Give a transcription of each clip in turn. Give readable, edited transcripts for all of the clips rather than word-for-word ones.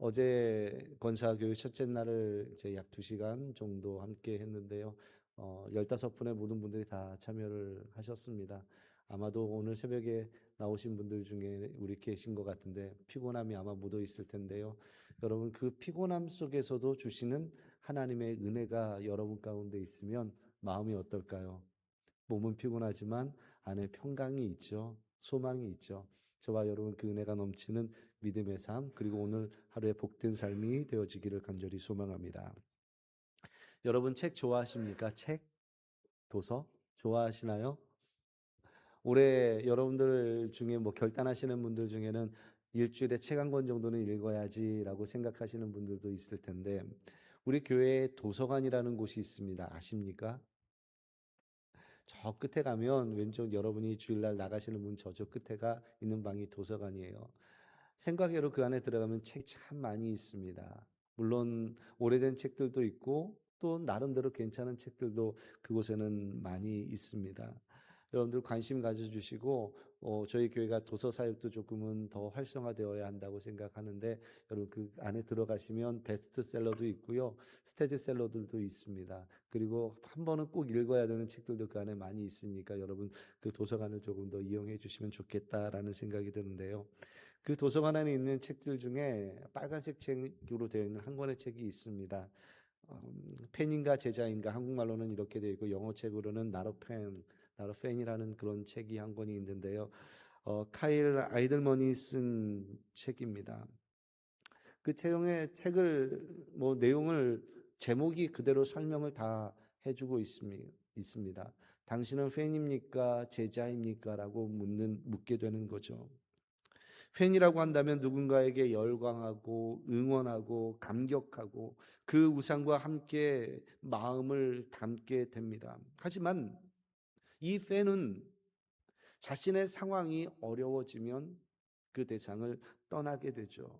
어제 권사교육 첫째 날을 이제 약 2시간 정도 함께 했는데요. 15분의 모든 분들이 다 참여를 하셨습니다. 아마도 오늘 새벽에 나오신 분들 중에 우리 계신 것 같은데 피곤함이 아마 묻어 있을 텐데요. 여러분, 그 피곤함 속에서도 주시는 하나님의 은혜가 여러분 가운데 있으면 마음이 어떨까요? 몸은 피곤하지만 안에 평강이 있죠. 소망이 있죠. 저와 여러분, 그 은혜가 넘치는 믿음의 삶, 그리고 오늘 하루의 복된 삶이 되어지기를 간절히 소망합니다. 여러분, 책 좋아하십니까? 책, 도서 좋아하시나요? 올해 여러분들 중에 결단하시는 분들 중에는 일주일에 책 한 권 정도는 읽어야지라고 생각하시는 분들도 있을 텐데, 우리 교회에 도서관이라는 곳이 있습니다. 아십니까? 저 끝에 가면 왼쪽, 여러분이 주일날 나가시는 문 저쪽 끝에가 있는 방이 도서관이에요. 생각외로 그 안에 들어가면 책 참 많이 있습니다. 물론 오래된 책들도 있고 또 나름대로 괜찮은 책들도 그곳에는 많이 있습니다. 여러분들 관심 가져주시고, 저희 교회가 도서 사역도 조금은 더 활성화되어야 한다고 생각하는데, 여러분 그 안에 들어가시면 베스트셀러도 있고요, 스테디셀러들도 있습니다. 그리고 한 번은 꼭 읽어야 되는 책들도 그 안에 많이 있으니까 여러분 그 도서관을 조금 더 이용해 주시면 좋겠다라는 생각이 드는데요. 그 도서관 안에 있는 책들 중에 빨간색 책으로 되어 있는 한 권의 책이 있습니다. 팬인가 제자인가, 한국말로는 이렇게 되어 있고 영어 책으로는 나로 팬이라는 그런 책이 한 권이 있는데요. 카일 아이들먼이 쓴 책입니다. 그 책을 내용을 제목이 그대로 설명을 다 해주고 있습니다. 당신은 팬입니까? 제자입니까? 라고 묻게 되는 거죠. 팬이라고 한다면 누군가에게 열광하고 응원하고 감격하고 그 우상과 함께 마음을 담게 됩니다. 하지만 이 팬은 자신의 상황이 어려워지면 그 대상을 떠나게 되죠.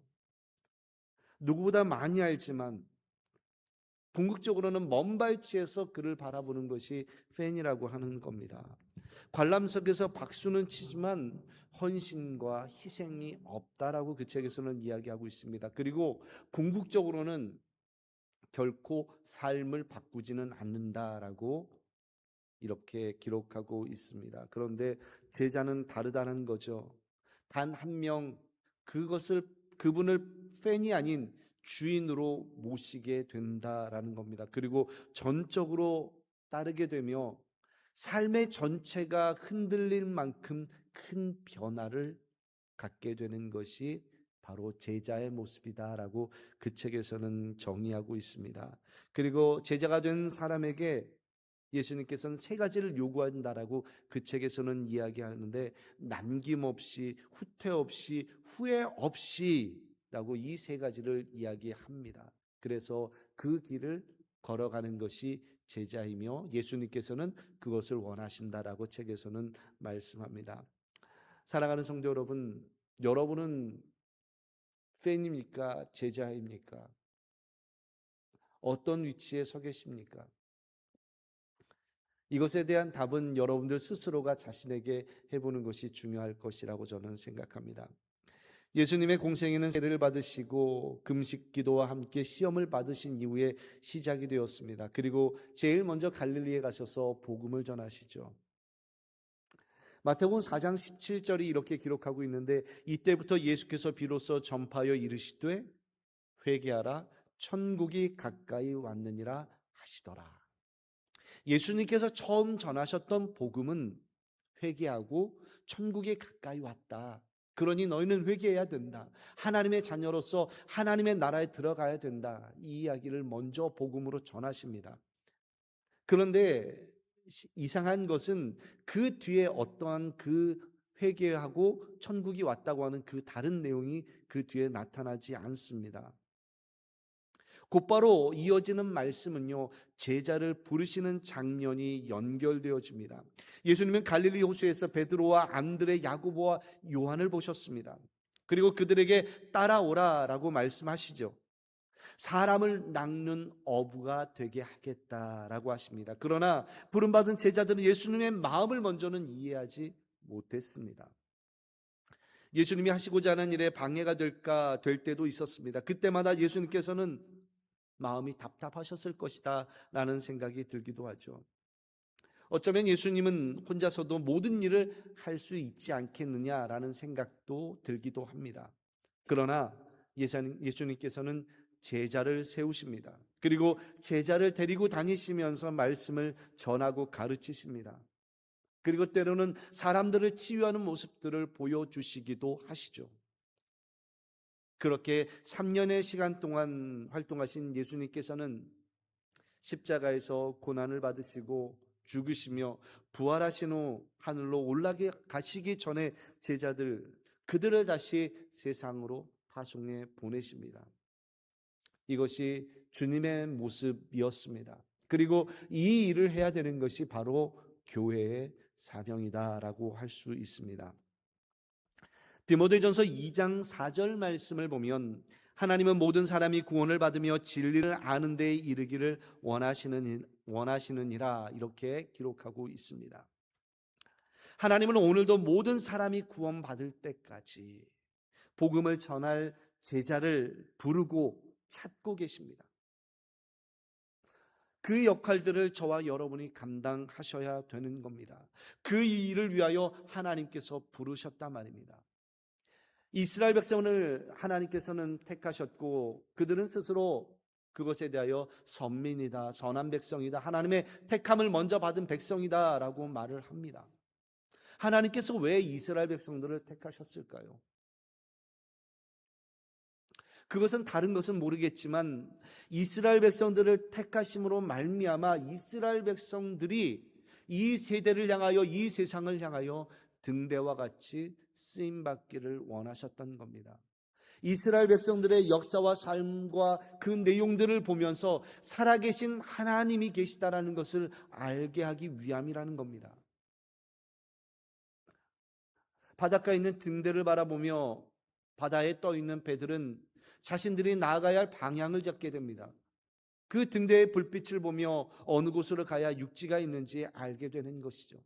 누구보다 많이 알지만 궁극적으로는 먼 발치에서 그를 바라보는 것이 팬이라고 하는 겁니다. 관람석에서 박수는 치지만 헌신과 희생이 없다라고 그 책에서는 이야기하고 있습니다. 그리고 궁극적으로는 결코 삶을 바꾸지는 않는다라고 이렇게 기록하고 있습니다. 그런데 제자는 다르다는 거죠. 단 한 명, 그분을 팬이 아닌 주인으로 모시게 된다라는 겁니다. 그리고 전적으로 따르게 되며 삶의 전체가 흔들릴 만큼 큰 변화를 갖게 되는 것이 바로 제자의 모습이다라고 그 책에서는 정의하고 있습니다. 그리고 제자가 된 사람에게 예수님께서는 3가지를 요구한다라고 그 책에서는 이야기하는데, 남김없이, 후퇴 없이, 후회 없이라고 이 3가지를 이야기합니다. 그래서 그 길을 걸어가는 것이 제자이며 예수님께서는 그것을 원하신다라고 책에서는 말씀합니다. 사랑하는 성도 여러분, 여러분은 팬입니까? 제자입니까? 어떤 위치에 서 계십니까? 이것에 대한 답은 여러분들 스스로가 자신에게 해보는 것이 중요할 것이라고 저는 생각합니다. 예수님의 공생애는 세례를 받으시고 금식 기도와 함께 시험을 받으신 이후에 시작이 되었습니다. 그리고 제일 먼저 갈릴리에 가셔서 복음을 전하시죠. 마태복음 4장 17절이 이렇게 기록하고 있는데, 이때부터 예수께서 비로소 전파하여 이르시되 회개하라, 천국이 가까이 왔느니라 하시더라. 예수님께서 처음 전하셨던 복음은 회개하고 천국이 가까이 왔다, 그러니 너희는 회개해야 된다, 하나님의 자녀로서 하나님의 나라에 들어가야 된다, 이 이야기를 먼저 복음으로 전하십니다. 그런데 이상한 것은 그 뒤에 어떠한 그 회개하고 천국이 왔다고 하는 그 다른 내용이 그 뒤에 나타나지 않습니다. 곧바로 이어지는 말씀은요, 제자를 부르시는 장면이 연결되어집니다. 예수님은 갈릴리 호수에서 베드로와 안드레, 야고보와 요한을 보셨습니다. 그리고 그들에게 따라오라라고 말씀하시죠. 사람을 낚는 어부가 되게 하겠다라고 하십니다. 그러나 부름받은 제자들은 예수님의 마음을 먼저는 이해하지 못했습니다. 예수님이 하시고자 하는 일에 방해가 될 때도 있었습니다. 그때마다 예수님께서는 마음이 답답하셨을 것이다 라는 생각이 들기도 하죠. 어쩌면 예수님은 혼자서도 모든 일을 할 수 있지 않겠느냐라는 생각도 들기도 합니다. 그러나 예수님께서는 제자를 세우십니다. 그리고 제자를 데리고 다니시면서 말씀을 전하고 가르치십니다. 그리고 때로는 사람들을 치유하는 모습들을 보여주시기도 하시죠. 그렇게 3년의 시간 동안 활동하신 예수님께서는 십자가에서 고난을 받으시고 죽으시며 부활하신 후 하늘로 올라가시기 전에 그들을 다시 세상으로 파송해 보내십니다. 이것이 주님의 모습이었습니다. 그리고 이 일을 해야 되는 것이 바로 교회의 사명이다라고 할 수 있습니다. 디모데전서 2장 4절 말씀을 보면 하나님은 모든 사람이 구원을 받으며 진리를 아는 데에 이르기를 원하시느니라 이렇게 기록하고 있습니다. 하나님은 오늘도 모든 사람이 구원받을 때까지 복음을 전할 제자를 부르고 찾고 계십니다. 그 역할들을 저와 여러분이 감당하셔야 되는 겁니다. 그 일을 위하여 하나님께서 부르셨단 말입니다. 이스라엘 백성을 하나님께서는 택하셨고 그들은 스스로 그것에 대하여 선민이다, 선한 백성이다, 하나님의 택함을 먼저 받은 백성이다 라고 말을 합니다. 하나님께서 왜 이스라엘 백성들을 택하셨을까요? 그것은 다른 것은 모르겠지만 이스라엘 백성들을 택하심으로 말미암아 이스라엘 백성들이 이 세대를 향하여, 이 세상을 향하여 등대와 같이 쓰임받기를 원하셨던 겁니다. 이스라엘 백성들의 역사와 삶과 그 내용들을 보면서 살아계신 하나님이 계시다라는 것을 알게 하기 위함이라는 겁니다. 바닷가에 있는 등대를 바라보며 바다에 떠 있는 배들은 자신들이 나아가야 할 방향을 잡게 됩니다. 그 등대의 불빛을 보며 어느 곳으로 가야 육지가 있는지 알게 되는 것이죠.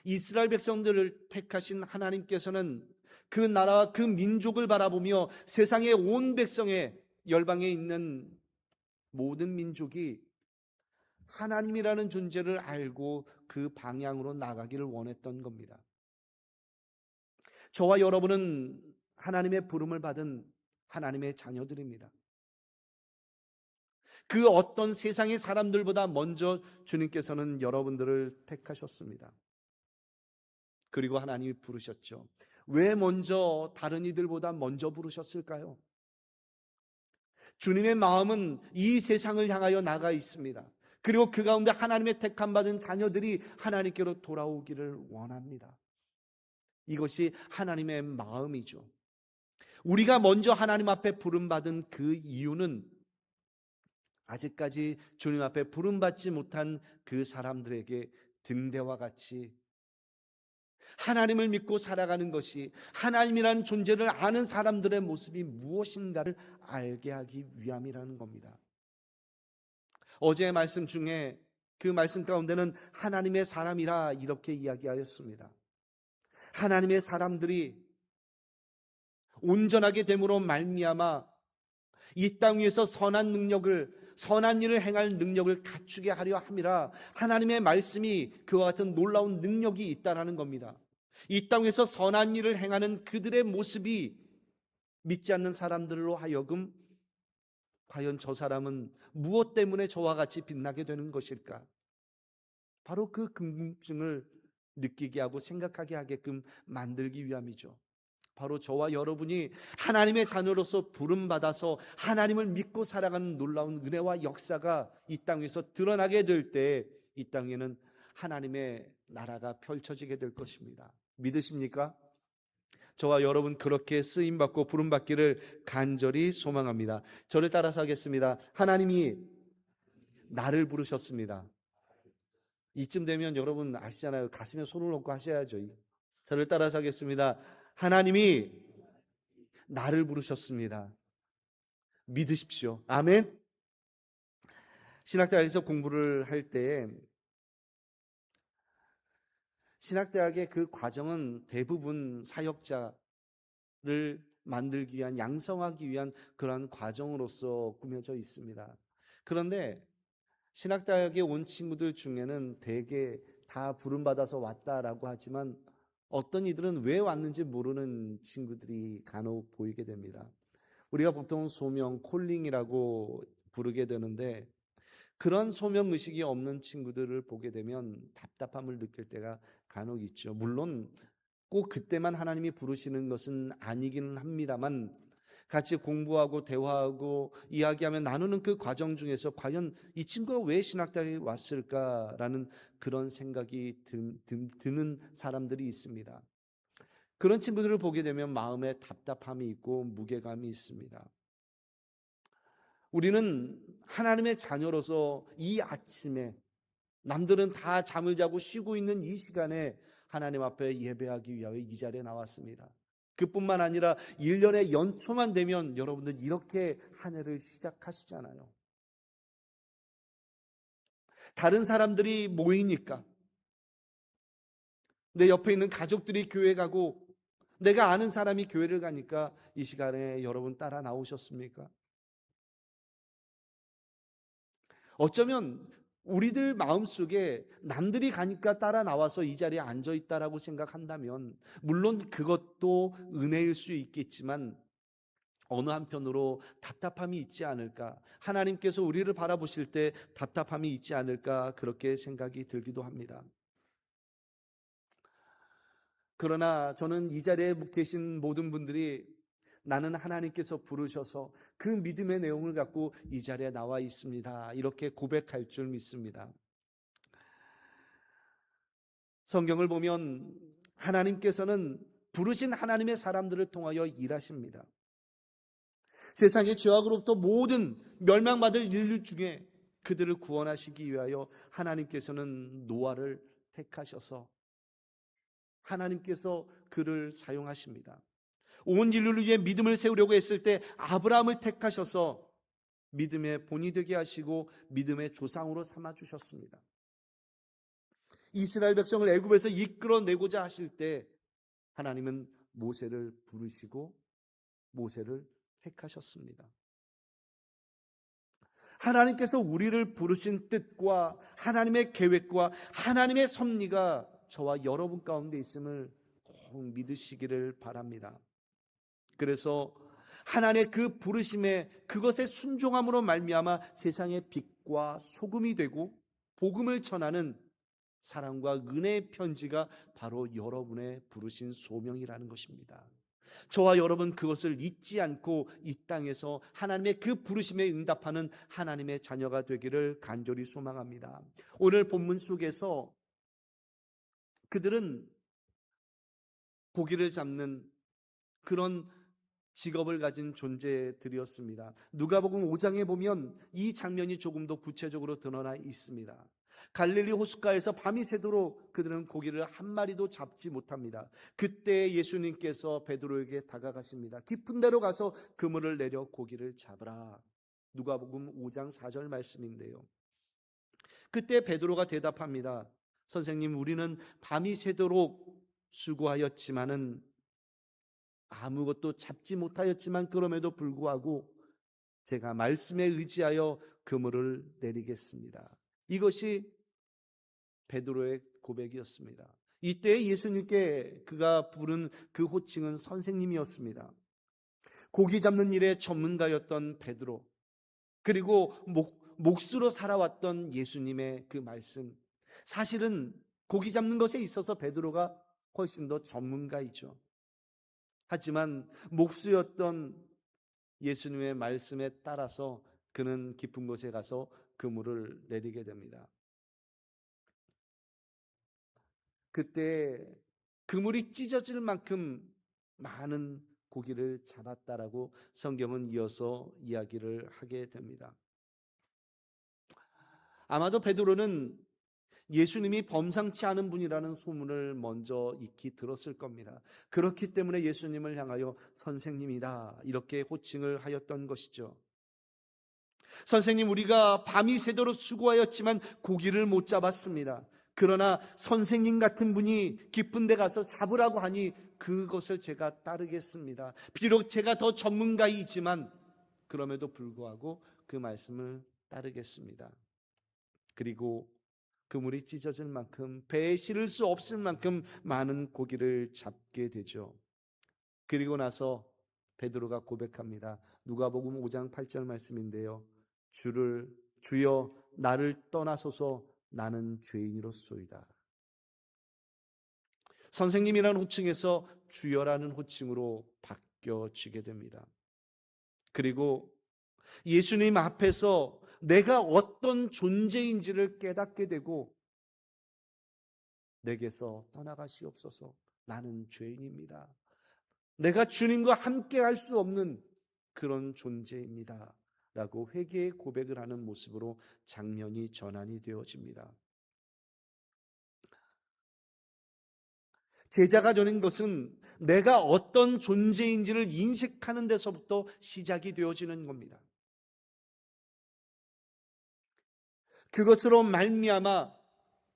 이스라엘 백성들을 택하신 하나님께서는 그 나라와 그 민족을 바라보며 세상의 온 백성의 열방에 있는 모든 민족이 하나님이라는 존재를 알고 그 방향으로 나가기를 원했던 겁니다. 저와 여러분은 하나님의 부름을 받은 하나님의 자녀들입니다. 그 어떤 세상의 사람들보다 먼저 주님께서는 여러분들을 택하셨습니다. 그리고 하나님이 부르셨죠. 왜 먼저 다른 이들보다 먼저 부르셨을까요? 주님의 마음은 이 세상을 향하여 나가 있습니다. 그리고 그 가운데 하나님의 택함 받은 자녀들이 하나님께로 돌아오기를 원합니다. 이것이 하나님의 마음이죠. 우리가 먼저 하나님 앞에 부름받은 그 이유는 아직까지 주님 앞에 부름받지 못한 그 사람들에게 등대와 같이 하나님을 믿고 살아가는 것이, 하나님이라는 존재를 아는 사람들의 모습이 무엇인가를 알게 하기 위함이라는 겁니다. 어제의 말씀 중에 그 말씀 가운데는 하나님의 사람이라 이렇게 이야기하였습니다. 하나님의 사람들이 온전하게 됨으로 말미암아 이 땅 위에서 선한 일을 행할 능력을 갖추게 하려 함이라. 하나님의 말씀이 그와 같은 놀라운 능력이 있다라는 겁니다. 이 땅 위에서 선한 일을 행하는 그들의 모습이 믿지 않는 사람들로 하여금 과연 저 사람은 무엇 때문에 저와 같이 빛나게 되는 것일까? 바로 그 궁금증을 느끼게 하고 생각하게 하게끔 만들기 위함이죠. 바로 저와 여러분이 하나님의 자녀로서 부름받아서 하나님을 믿고 살아가는 놀라운 은혜와 역사가 이 땅 위에서 드러나게 될 때 이 땅에는 하나님의 나라가 펼쳐지게 될 것입니다. 믿으십니까? 저와 여러분 그렇게 쓰임받고 부름받기를 간절히 소망합니다. 저를 따라서 하겠습니다. 하나님이 나를 부르셨습니다. 이쯤 되면 여러분 아시잖아요. 가슴에 손을 얹고 하셔야죠. 저를 따라서 하겠습니다. 하나님이 나를 부르셨습니다. 믿으십시오. 아멘. 신학대학에서 공부를 할 때 신학대학의 그 과정은 대부분 사역자를 만들기 위한, 양성하기 위한 그러한 과정으로서 꾸며져 있습니다. 그런데 신학대학에 온 친구들 중에는 대개 다 부름받아서 왔다라고 하지만 어떤 이들은 왜 왔는지 모르는 친구들이 간혹 보이게 됩니다. 우리가 보통 소명, 콜링이라고 부르게 되는데, 그런 소명 의식이 없는 친구들을 보게 되면 답답함을 느낄 때가 간혹 있죠. 물론 꼭 그때만 하나님이 부르시는 것은 아니기는 합니다만, 같이 공부하고 대화하고 이야기하며 나누는 그 과정 중에서 과연 이 친구가 왜 신학대학에 왔을까라는 그런 생각이 드는 사람들이 있습니다. 그런 친구들을 보게 되면 마음에 답답함이 있고 무게감이 있습니다. 우리는 하나님의 자녀로서 이 아침에, 남들은 다 잠을 자고 쉬고 있는 이 시간에 하나님 앞에 예배하기 위하여 이 자리에 나왔습니다. 그뿐만 아니라 1년의 연초만 되면 여러분들 이렇게 한 해를 시작하시잖아요. 다른 사람들이 모이니까, 내 옆에 있는 가족들이 교회 가고 내가 아는 사람이 교회를 가니까 이 시간에 여러분 따라 나오셨습니까? 어쩌면 우리들 마음속에 남들이 가니까 따라 나와서 이 자리에 앉아 있다라고 생각한다면, 물론 그것도 은혜일 수 있겠지만 어느 한편으로 답답함이 있지 않을까, 하나님께서 우리를 바라보실 때 답답함이 있지 않을까, 그렇게 생각이 들기도 합니다. 그러나 저는 이 자리에 계신 모든 분들이 나는 하나님께서 부르셔서 그 믿음의 내용을 갖고 이 자리에 나와 있습니다, 이렇게 고백할 줄 믿습니다. 성경을 보면 하나님께서는 부르신 하나님의 사람들을 통하여 일하십니다. 세상의 죄악으로부터 모든 멸망받을 인류 중에 그들을 구원하시기 위하여 하나님께서는 노아를 택하셔서 하나님께서 그를 사용하십니다. 온 인류를 위해 믿음을 세우려고 했을 때 아브라함을 택하셔서 믿음의 본이 되게 하시고 믿음의 조상으로 삼아주셨습니다. 이스라엘 백성을 애굽에서 이끌어내고자 하실 때 하나님은 모세를 부르시고 모세를 택하셨습니다. 하나님께서 우리를 부르신 뜻과 하나님의 계획과 하나님의 섭리가 저와 여러분 가운데 있음을 꼭 믿으시기를 바랍니다. 그래서 하나님의 그 부르심에, 그것의 순종함으로 말미암아 세상의 빛과 소금이 되고 복음을 전하는 사랑과 은혜의 편지가 바로 여러분의 부르신 소명이라는 것입니다. 저와 여러분 그것을 잊지 않고 이 땅에서 하나님의 그 부르심에 응답하는 하나님의 자녀가 되기를 간절히 소망합니다. 오늘 본문 속에서 그들은 고기를 잡는 그런 직업을 가진 존재들이었습니다. 누가복음 5장에 보면 이 장면이 조금 더 구체적으로 드러나 있습니다. 갈릴리 호숫가에서 밤이 새도록 그들은 고기를 한 마리도 잡지 못합니다. 그때 예수님께서 베드로에게 다가가십니다. 깊은 데로 가서 그물을 내려 고기를 잡으라. 누가복음 5장 4절 말씀인데요. 그때 베드로가 대답합니다. 선생님, 우리는 밤이 새도록 수고하였지만은 아무것도 잡지 못하였지만 그럼에도 불구하고 제가 말씀에 의지하여 그물을 내리겠습니다. 이것이 베드로의 고백이었습니다. 이때 예수님께 그가 부른 그 호칭은 선생님이었습니다. 고기 잡는 일에 전문가였던 베드로, 그리고 몫으로 살아왔던 예수님의 그 말씀, 사실은 고기 잡는 것에 있어서 베드로가 훨씬 더 전문가이죠. 하지만 몫이었던 예수님의 말씀에 따라서 그는 깊은 곳에 가서 그물을 내리게 됩니다. 그때 그물이 찢어질 만큼 많은 고기를 잡았다라고 성경은 이어서 이야기를 하게 됩니다. 아마도 베드로는 예수님이 범상치 않은 분이라는 소문을 먼저 익히 들었을 겁니다. 그렇기 때문에 예수님을 향하여 선생님이다 이렇게 호칭을 하였던 것이죠. 선생님, 우리가 밤이 새도록 수고하였지만 고기를 못 잡았습니다. 그러나 선생님 같은 분이 깊은 데 가서 잡으라고 하니 그것을 제가 따르겠습니다. 비록 제가 더 전문가이지만 그럼에도 불구하고 그 말씀을 따르겠습니다. 그리고 그물이 찢어질 만큼, 배에 실을 수 없을 만큼 많은 고기를 잡게 되죠. 그리고 나서 베드로가 고백합니다. 누가복음 5장 8절 말씀인데요. 주여 나를 떠나소서, 나는 죄인이로소이다. 선생님이라는 호칭에서 주여라는 호칭으로 바뀌어지게 됩니다. 그리고 예수님 앞에서 내가 어떤 존재인지를 깨닫게 되고, 내게서 떠나가시옵소서, 나는 죄인입니다. 내가 주님과 함께 할 수 없는 그런 존재입니다 라고 회개의 고백을 하는 모습으로 장면이 전환이 되어집니다. 제자가 되는 것은 내가 어떤 존재인지를 인식하는 데서부터 시작이 되어지는 겁니다. 그것으로 말미암아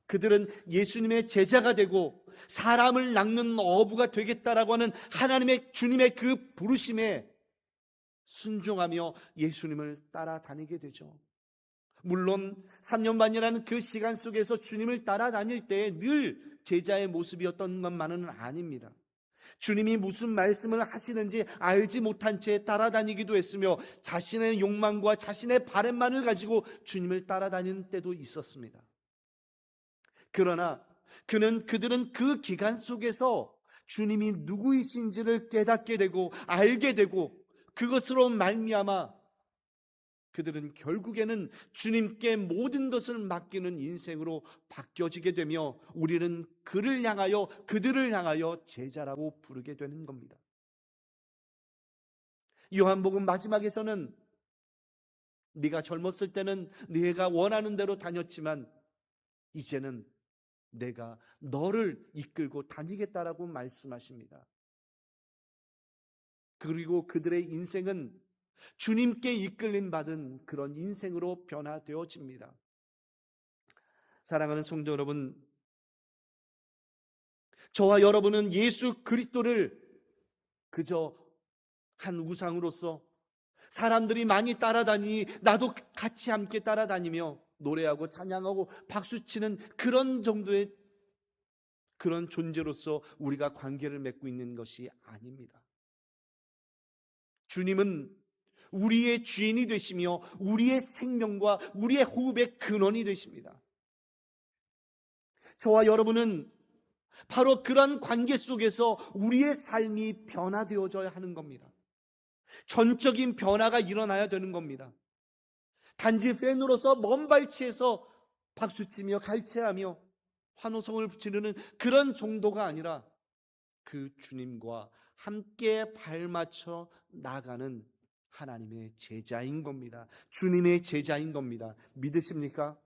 그들은 예수님의 제자가 되고 사람을 낚는 어부가 되겠다라고 하는 하나님의 주님의 그 부르심에 순종하며 예수님을 따라다니게 되죠. 물론 3년 반이라는 그 시간 속에서 주님을 따라다닐 때 늘 제자의 모습이었던 것만은 아닙니다. 주님이 무슨 말씀을 하시는지 알지 못한 채 따라다니기도 했으며 자신의 욕망과 자신의 바램만을 가지고 주님을 따라다니는 때도 있었습니다. 그러나 그들은 그 기간 속에서 주님이 누구이신지를 깨닫게 되고 알게 되고, 그것으로 말미암아 그들은 결국에는 주님께 모든 것을 맡기는 인생으로 바뀌어지게 되며 우리는 그들을 향하여 제자라고 부르게 되는 겁니다. 요한복음 마지막에서는 네가 젊었을 때는 네가 원하는 대로 다녔지만 이제는 내가 너를 이끌고 다니겠다라고 말씀하십니다. 그리고 그들의 인생은 주님께 이끌림 받은 그런 인생으로 변화되어집니다. 사랑하는 성도 여러분, 저와 여러분은 예수 그리스도를 그저 한 우상으로서 사람들이 많이 따라다니니 나도 같이 함께 따라다니며 노래하고 찬양하고 박수치는 그런 정도의 그런 존재로서 우리가 관계를 맺고 있는 것이 아닙니다. 주님은 우리의 주인이 되시며 우리의 생명과 우리의 호흡의 근원이 되십니다. 저와 여러분은 바로 그런 관계 속에서 우리의 삶이 변화되어져야 하는 겁니다. 전적인 변화가 일어나야 되는 겁니다. 단지 팬으로서 먼 발치에서 박수치며 갈채하며 환호성을 지르는 그런 정도가 아니라 그 주님과 함께 발맞춰 나가는 하나님의 제자인 겁니다. 주님의 제자인 겁니다. 믿으십니까?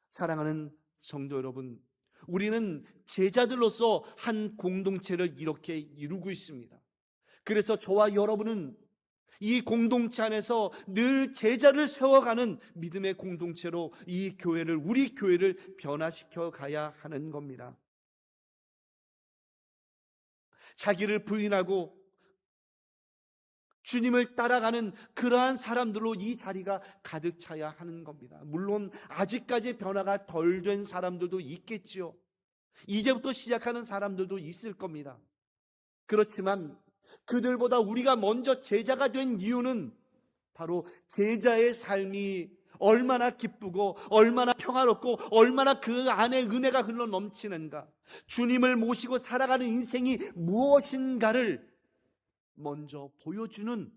사랑하는 성도 여러분, 우리는 제자들로서 한 공동체를 이렇게 이루고 있습니다. 그래서 저와 여러분은 이 공동체 안에서 늘 제자를 세워가는 믿음의 공동체로 우리 교회를 변화시켜 가야 하는 겁니다. 자기를 부인하고 주님을 따라가는 그러한 사람들로 이 자리가 가득 차야 하는 겁니다. 물론 아직까지 변화가 덜 된 사람들도 있겠지요. 이제부터 시작하는 사람들도 있을 겁니다. 그렇지만 그들보다 우리가 먼저 제자가 된 이유는 바로 제자의 삶이 얼마나 기쁘고 얼마나 평화롭고 얼마나 그 안에 은혜가 흘러 넘치는가, 주님을 모시고 살아가는 인생이 무엇인가를 먼저 보여주는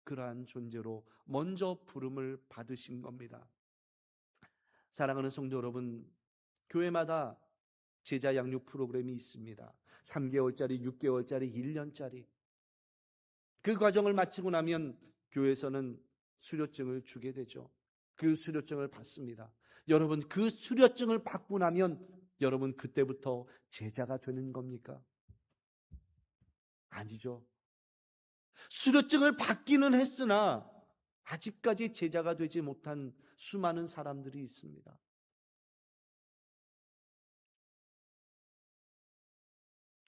그러한 존재로 먼저 부름을 받으신 겁니다. 사랑하는 성도 여러분, 교회마다 제자 양육 프로그램이 있습니다. 3개월짜리, 6개월짜리, 1년짜리. 그 과정을 마치고 나면 교회에서는 수료증을 주게 되죠. 그 수료증을 받습니다. 여러분, 그 수료증을 받고 나면 여러분 그때부터 제자가 되는 겁니까? 아니죠. 수료증을 받기는 했으나 아직까지 제자가 되지 못한 수많은 사람들이 있습니다.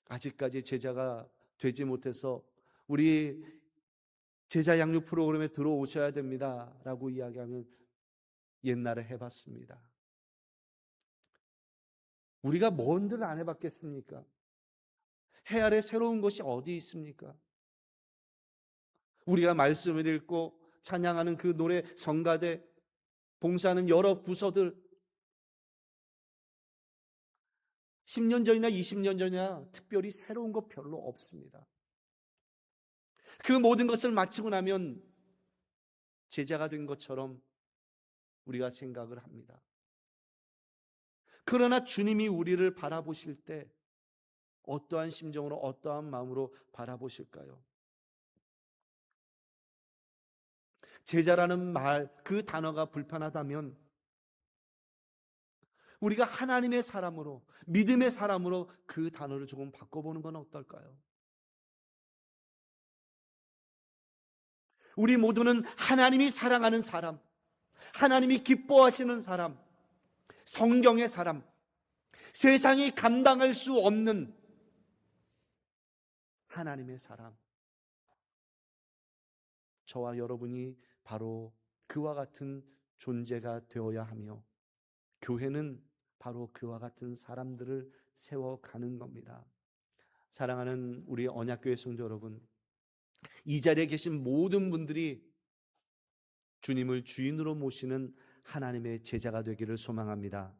아직까지 제자가 되지 못해서 우리 제자 양육 프로그램에 들어오셔야 됩니다 라고 이야기하면 옛날에 해봤습니다. 우리가 뭔들 안 해봤겠습니까? 해 아래 새로운 것이 어디 있습니까? 우리가 말씀을 읽고 찬양하는 그 노래, 성가대, 봉사하는 여러 부서들, 10년 전이나 20년 전이나 특별히 새로운 것 별로 없습니다. 그 모든 것을 마치고 나면 제자가 된 것처럼 우리가 생각을 합니다. 그러나 주님이 우리를 바라보실 때 어떠한 심정으로, 어떠한 마음으로 바라보실까요? 제자라는 말, 그 단어가 불편하다면 우리가 하나님의 사람으로, 믿음의 사람으로 그 단어를 조금 바꿔보는 건 어떨까요? 우리 모두는 하나님이 사랑하는 사람, 하나님이 기뻐하시는 사람, 성경의 사람, 세상이 감당할 수 없는 하나님의 사람. 저와 여러분이 바로 그와 같은 존재가 되어야 하며, 교회는 바로 그와 같은 사람들을 세워가는 겁니다. 사랑하는 우리 언약교회 성도 여러분, 이 자리에 계신 모든 분들이 주님을 주인으로 모시는 하나님의 제자가 되기를 소망합니다.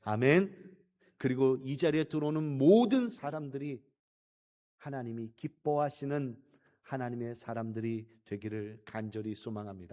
아멘. 그리고 이 자리에 들어오는 모든 사람들이 하나님이 기뻐하시는 하나님의 사람들이 되기를 간절히 소망합니다.